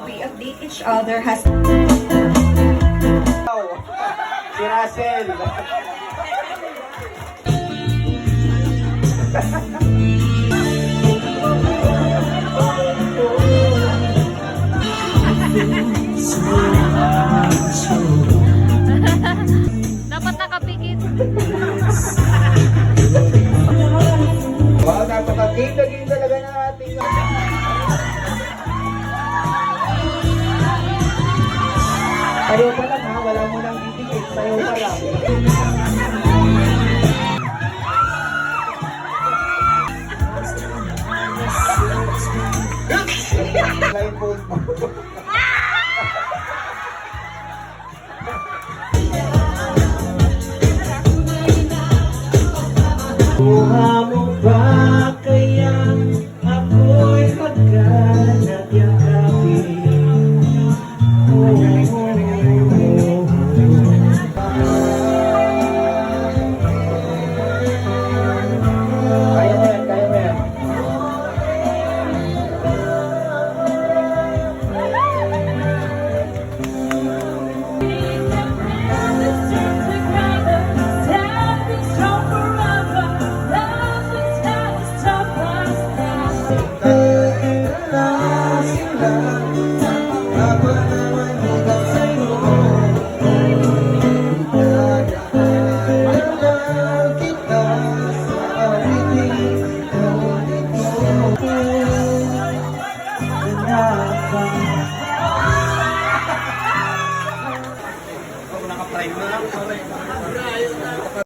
We update each other has Si Russell. Dapat nakapikit. Wow, napaka-game talaga ng ating... Sayo pa lang ha, wala mo nang itikit. Sayo pa lang. Line phone mo.